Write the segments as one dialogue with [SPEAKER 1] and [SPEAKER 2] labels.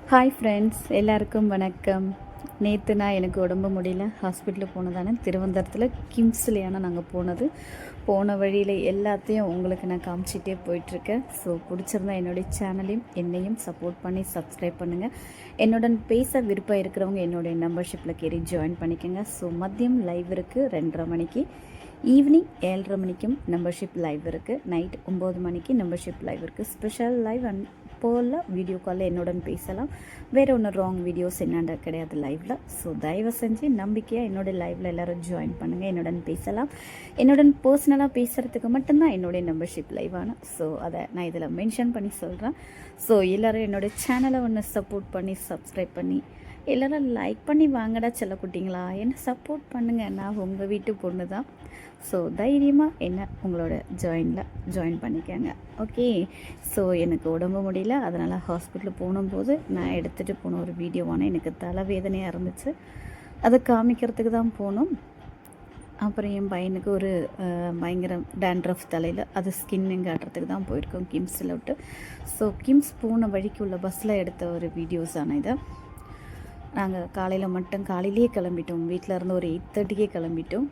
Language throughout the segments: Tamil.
[SPEAKER 1] ஹாய் ஃப்ரெண்ட்ஸ், எல்லாருக்கும் வணக்கம். நேற்று நான் எனக்கு உடம்பு முடியல, ஹாஸ்பிட்டலுக்கு போனதானே திருவனந்தபுரத்தில் கிம்ஸ்லையான நாங்கள் போன வழியில் எல்லாத்தையும் உங்களுக்கு நான் காமிச்சிட்டே போயிட்டுருக்கேன். ஸோ பிடிச்சிருந்தா என்னுடைய சேனலையும் என்னையும் சப்போர்ட் பண்ணி சப்ஸ்கிரைப் பண்ணுங்கள். என்னுடன் பேச விருப்பம் இருக்கிறவங்க என்னுடைய மெம்பர்ஷிப்பில் கேரி ஜாயின் பண்ணிக்கோங்க. ஸோ மதியம் லைவ் இருக்குது 2:30 மணிக்கு, ஈவினிங் 7:30 மணிக்கும் மெம்பர்ஷிப் லைவ் இருக்குது, நைட் 9 மணிக்கு மெம்பர்ஷிப் லைவ் இருக்குது. Special live and poll video காலில் என்னுடன் பேசலாம். வேறு ஒன்றும் ராங் வீடியோஸ் என்னென்ன கிடையாது லைவில். ஸோ தயவு செஞ்சு நம்பிக்கையாக என்னோடய லைவில் எல்லோரும் ஜாயின் பண்ணுங்கள், என்னுடன் பேசலாம். என்னுடன் பர்சனலாக பேசுகிறதுக்கு மட்டும்தான் என்னுடைய மெம்பர்ஷிப் லைவான. ஸோ அதை நான் இதில் மென்ஷன் பண்ணி சொல்கிறேன். ஸோ எல்லோரும் என்னோடய சேனலை ஒன்று சப்போர்ட் பண்ணி சப்ஸ்கிரைப் பண்ணி எல்லோரும் லைக் பண்ணி வாங்கடா செல்ல குட்டிங்களா, என்ன சப்போர்ட் பண்ணுங்கள். நான் உங்கள் வீட்டு பொண்ணு தான். ஸோ தைரியமாக என்ன உங்களோட ஜாயின் பண்ணிக்கோங்க. ஓகே. ஸோ எனக்கு உடம்பு முடியல, அதனால் ஹாஸ்பிட்டலுக்கு போகும்போது நான் எடுத்துகிட்டு போன ஒரு வீடியோவான எனக்கு தலைவேதனையாக இருந்துச்சு. அதை காமிக்கிறதுக்கு தான் போனோம். அப்புறம் என் பையனுக்கு ஒரு பயங்கர டேண்ட்ரஃப் தலையில், அது ஸ்கின்னு காட்டுறதுக்கு தான் போயிருக்கோம் கிம்ஸில் விட்டு. ஸோ கிம்ஸ் போன வழிக்கு உள்ள பஸ்ஸில் எடுத்த ஒரு வீடியோஸான இதை நாங்கள் காலையிலேயே கிளம்பிட்டோம். வீட்டில் இருந்து ஒரு 8:30க்கே கிளம்பிட்டோம்.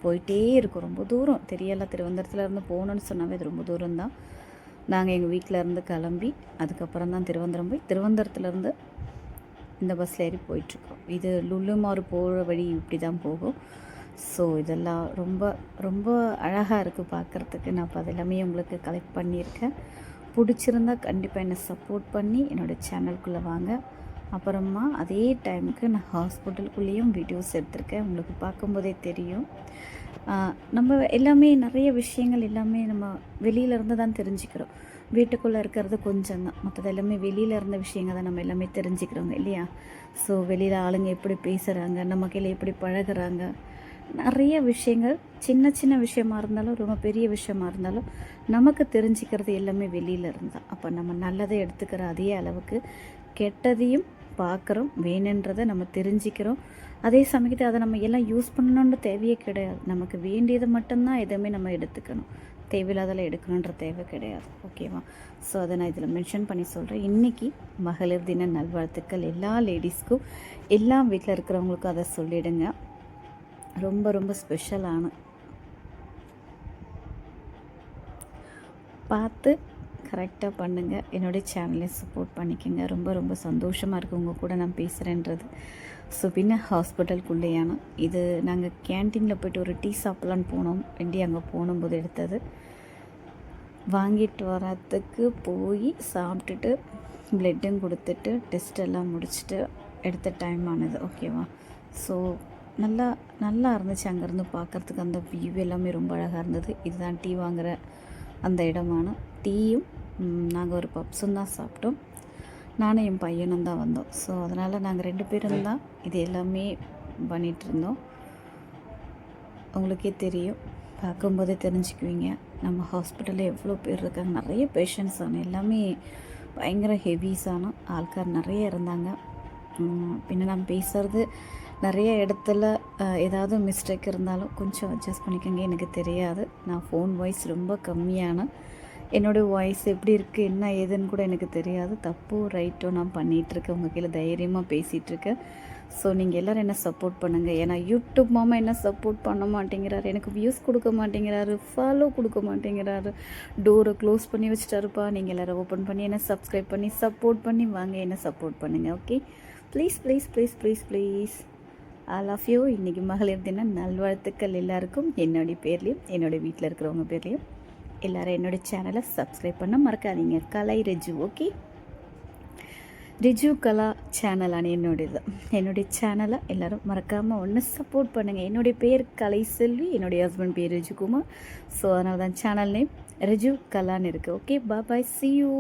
[SPEAKER 1] போயிட்டே இருக்கோம். ரொம்ப தூரம் தெரியல, திருவனந்தபுரத்துலேருந்து போகணுன்னு சொன்னாவே அது ரொம்ப தூரம் தான். நாங்கள் எங்கள் வீட்டில் இருந்து கிளம்பி அதுக்கப்புறம் தான் திருவனந்தபுரம் போய் திருவனந்தபுரத்துலேருந்து இந்த பஸ்ஸில் ஏறி போயிட்டுருக்கோம். இது லுலு மால் போகிற வழி இப்படி தான் போகும். ஸோ இதெல்லாம் ரொம்ப ரொம்ப அழகாக இருக்குது பார்க்குறதுக்கு. நான் இப்போ அதெல்லாமே உங்களுக்கு கலெக்ட் பண்ணியிருக்கேன். பிடிச்சிருந்தால் கண்டிப்பாக என்னை சப்போர்ட் பண்ணி என்னோடய சேனலுக்குள்ளே வாங்க. அப்புறமா அதே டைமுக்கு நான் ஹாஸ்பிட்டலுக்குள்ளேயும் வீடியோஸ் எடுத்திருக்கேன். உங்களுக்கு பார்க்கும்போதே தெரியும். நம்ம எல்லாமே நிறைய விஷயங்கள் எல்லாமே நம்ம வெளியிலேருந்து தான் தெரிஞ்சுக்கிறோம். வீட்டுக்குள்ளே இருக்கிறது கொஞ்சம் தான், மற்றது எல்லாமே வெளியில் இருந்த விஷயங்கள் தான் நம்ம எல்லாமே தெரிஞ்சுக்கிறோங்க இல்லையா. ஸோ வெளியில் ஆளுங்க எப்படி பேசுகிறாங்க, நம்ம கையில் எப்படி பழகுறாங்க, நிறைய விஷயங்கள் சின்ன சின்ன விஷயமா இருந்தாலும் ரொம்ப பெரிய விஷயமா இருந்தாலும் நமக்கு தெரிஞ்சுக்கிறது எல்லாமே வெளியில் இருந்தால். அப்போ நம்ம நல்லதை எடுத்துக்கிற அதே அளவுக்கு கெட்டதையும் பார்க்குறோம், வேணுன்றதை நம்ம தெரிஞ்சுக்கிறோம். அதே சமயத்தை அதை நம்ம எல்லாம் யூஸ் பண்ணணுன்ற தேவையே கிடையாது. நமக்கு வேண்டியதை மட்டும்தான் எதுவுமே நம்ம எடுத்துக்கணும், தேவையில்லாதெல்லாம் எடுக்கணுன்ற தேவை கிடையாது. ஓகேவா. ஸோ அதை நான் இதில் மென்ஷன் பண்ணி சொல்கிறேன். இன்றைக்கி மகளிர் தின நல்வாழ்த்துக்கள் எல்லா லேடிஸ்க்கும், எல்லா வீட்டில் இருக்கிறவங்களுக்கும் அதை சொல்லிவிடுங்க. ரொம்ப ரொம்ப ஸ்பெஷலான பார்த்து கரெக்டாக பண்ணுங்கள். என்னுடைய சேனலை சப்போர்ட் பண்ணிக்கோங்க. ரொம்ப ரொம்ப சந்தோஷமாக இருக்குது உங்கள் கூட நான் பேசுகிறேன்றது. ஸோ பின்ன ஹாஸ்பிட்டலுக்குள்ளேயான இது நாங்கள் கேன்டீனில் போய்ட்டு ஒரு டீ சாப்பிட்லான்னு போனோம். வேண்டி அங்கே போகும்போது எடுத்தது. வாங்கிட்டு வரத்துக்கு போய் சாப்பிட்டுட்டு ப்ளட்டும் கொடுத்துட்டு டெஸ்ட் எல்லாம் முடிச்சுட்டு எடுத்த டைம் ஆனது. ஓகேவா. ஸோ நல்லா இருந்துச்சு. அங்கேருந்து பார்க்குறதுக்கு அந்த வியூ எல்லாமே ரொம்ப அழகாக இருந்தது. இதுதான் டீ வாங்குகிற அந்த இடமான. டீயும் நாங்கள் ஒரு பப்ஸும் தான் சாப்பிட்டோம். நானும் என் பையனும் தான் வந்தோம். ஸோ அதனால் நாங்கள் 2 பேரும் தான் இது எல்லாமே பண்ணிகிட்ருந்தோம். உங்களுக்கே தெரியும், பார்க்கும்போதே தெரிஞ்சுக்குவீங்க நம்ம ஹாஸ்பிட்டலில் எவ்வளோ பேர் இருக்காங்க. நிறைய பேஷண்ட்ஸ் ஆனால் எல்லாமே பயங்கர ஹெவிஸான ஆட்கார் நிறைய இருந்தாங்க. பின்ன நான் பேசுகிறது நிறைய இடத்துல ஏதாவது மிஸ்டேக் இருந்தாலும் கொஞ்சம் அட்ஜஸ்ட் பண்ணிக்கோங்க. எனக்கு தெரியாது, நான் ஃபோன் வாய்ஸ் ரொம்ப கம்மியான, என்னோடய வாய்ஸ் எப்படி இருக்குது என்ன ஏதுன்னு கூட எனக்கு தெரியாது. தப்போ ரைட்டோ நான் பண்ணிகிட்ருக்கேன், உங்கள் கீழே தைரியமாக பேசிகிட்ருக்கேன். ஸோ நீங்கள் எல்லோரும் என்ன சப்போர்ட் பண்ணுங்கள். ஏன்னா யூடியூப் மாமா என்ன சப்போர்ட் பண்ண மாட்டேங்கிறாரு, எனக்கு வியூஸ் கொடுக்க மாட்டேங்கிறாரு, ஃபாலோ கொடுக்க மாட்டேங்கிறாரு, டோரை க்ளோஸ் பண்ணி வச்சுட்டாருப்பா. நீங்கள் எல்லோரும் ஓப்பன் பண்ணி என்ன சப்ஸ்கிரைப் பண்ணி சப்போர்ட் பண்ணி வாங்க, என்ன சப்போர்ட் பண்ணுங்கள். Okay. Please please please please please all of you. இன்றைக்கி மகளிர் தின நல்வாழ்த்துக்கள் எல்லாருக்கும். என்னுடைய பேர்லேயும் என்னோடய வீட்டில் இருக்கிறவங்க பேர்லேயும் எல்லோரும் என்னோடய சேனலை சப்ஸ்கிரைப் பண்ண மறக்காதீங்க. கலை ரெஜு. ஓகே. ரிஜு கலா சேனலான என்னுடைய சேனலை எல்லோரும் மறக்காமல் ஒன்று சப்போர்ட் பண்ணுங்கள். என்னுடைய பேர் கலை செல்வி, என்னுடைய ஹஸ்பண்ட் பேர் ரிஜுகுமார். ஸோ அதனால தான் சேனல் நேம் ரிஜு கலான்னு இருக்குது. ஓகே. Bye, see you.